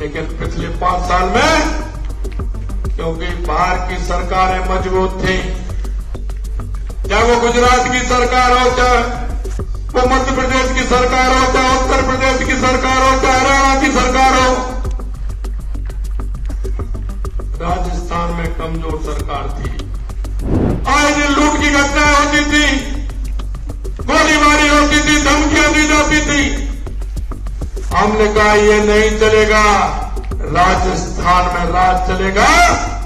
लेकिन पिछले 5 साल में क्योंकि बाहर की सरकारें मजबूत थी, चाहे वो गुजरात की सरकार हो, चाहे वो मध्य प्रदेश की सरकार हो, चाहे उत्तर प्रदेश की सरकार हो, चाहे हरियाणा की सरकार हो, राजस्थान में कमजोर सरकार थी। आए दिन लूट की घटनाएं होती थी, गोलीबारी होती थी, धमकियां दी जाती थी। हमने कहा ये नहीं चलेगा, राजस्थान में राज चलेगा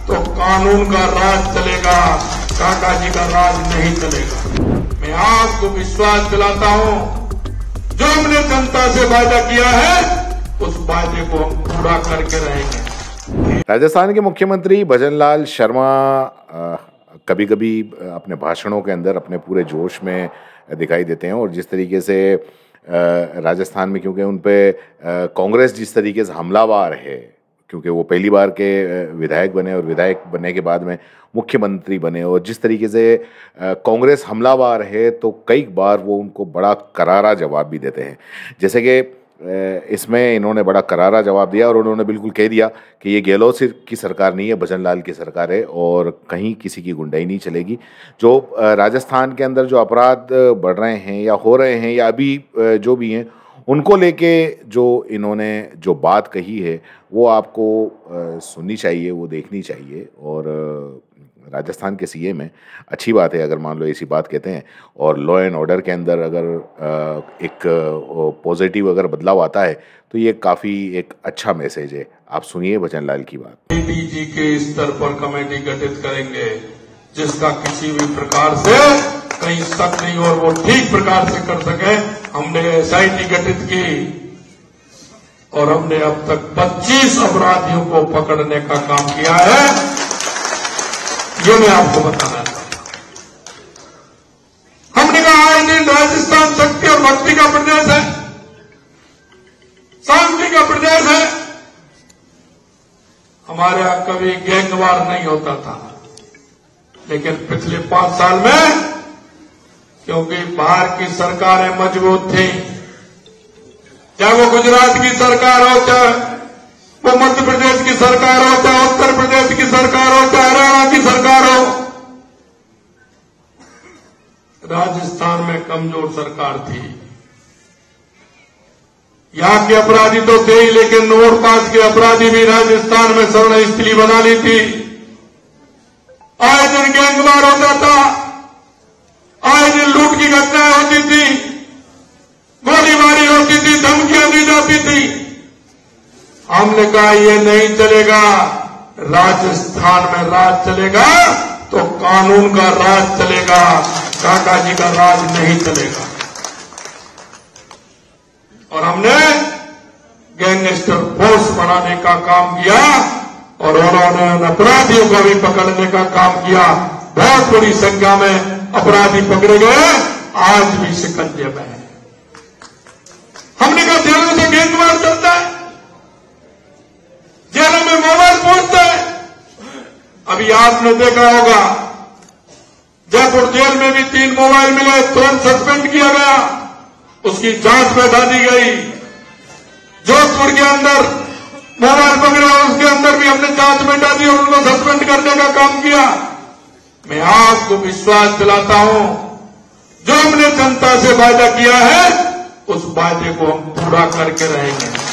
तो कानून का राज चलेगा, काका जी का राज नहीं चलेगा। मैं आपको विश्वास दिलाता हूं, जो हमने जनता से वादा किया है उस वादे को हम पूरा करके रहेंगे। राजस्थान के मुख्यमंत्री भजनलाल शर्मा कभी कभी अपने भाषणों के अंदर अपने पूरे जोश में दिखाई देते हैं, और जिस तरीके से राजस्थान में, क्योंकि उन पे कांग्रेस जिस तरीके से हमलावर है, क्योंकि वो पहली बार के विधायक बने और विधायक बनने के बाद में मुख्यमंत्री बने, और जिस तरीके से कांग्रेस हमलावर है तो कई बार वो उनको बड़ा करारा जवाब भी देते हैं। जैसे कि इसमें इन्होंने बड़ा करारा जवाब दिया और उन्होंने बिल्कुल कह दिया कि ये गहलोत की सरकार नहीं है, भजनलाल की सरकार है और कहीं किसी की गुंडाई नहीं चलेगी। जो राजस्थान के अंदर जो अपराध बढ़ रहे हैं या हो रहे हैं या अभी जो भी हैं, उनको लेके जो इन्होंने जो बात कही है वो आपको सुननी चाहिए, वो देखनी चाहिए। और राजस्थान के सीएम है, अच्छी बात है अगर मान लो ऐसी बात कहते हैं, और लॉ एंड ऑर्डर के अंदर अगर एक पॉजिटिव अगर बदलाव आता है तो ये काफ़ी एक अच्छा मैसेज है। आप सुनिए भजनलाल की बात। डीजी के स्तर पर कमेटी गठित करेंगे जिसका किसी भी प्रकार से कहीं शक नहीं और वो ठीक प्रकार से कर सके। हमने एसआईटी गठित की और हमने अब तक 25 अपराधियों को पकड़ने का काम किया है, ये मैं आपको बताना चाहता हूं। हमने कहा आए दिन राजस्थान शक्ति और भक्ति का प्रदेश है, शांति का प्रदेश है। हमारे यहां कभी गैंगवार नहीं होता था, लेकिन पिछले 5 साल में क्योंकि बाहर की सरकारें मजबूत थी, चाहे वो गुजरात की सरकार हो, चाहे वो मध्य प्रदेश की सरकार हो, चाहे उत्तर प्रदेश की सरकार हो, चाहे हरियाणा की सरकार हो, राजस्थान में कमजोर सरकार थी। यहां के अपराधी तो थे ही, लेकिन नोट पास के अपराधी भी राजस्थान में शरण स्थली बना ली थी। आए दिन गैंगवार होता था, आए दिन लूट की घटनाएं होती थी, गोलीबारी होती थी, धमकियां दी जाती थी। हमने कहा ये नहीं चलेगा, राजस्थान में राज चलेगा तो कानून का राज चलेगा, काका जी का राज नहीं चलेगा। और हमने गैंगस्टर फोर्स बनाने का काम किया और उन्होंने उन अपराधियों को भी पकड़ने का काम किया। बहुत बड़ी संख्या में अपराधी पकड़े गए, आज भी शिकंजे में है। हमने कहा जेलों से गैंगवार चलता है, जेलों में मोबाइल पहुंचता है। अभी आपने देखा होगा जयपुर जेल में भी 3 मोबाइल मिले, तुरंत सस्पेंड किया गया, उसकी जांच बैठा दी गई। जोधपुर के अंदर मोबाइल पकड़ा, उसके अंदर भी हमने जांच बैठा दी और उनको सस्पेंड करने का काम किया। मैं आपको विश्वास दिलाता हूं, जो हमने जनता से वादा किया है उस वादे को हम पूरा करके रहेंगे।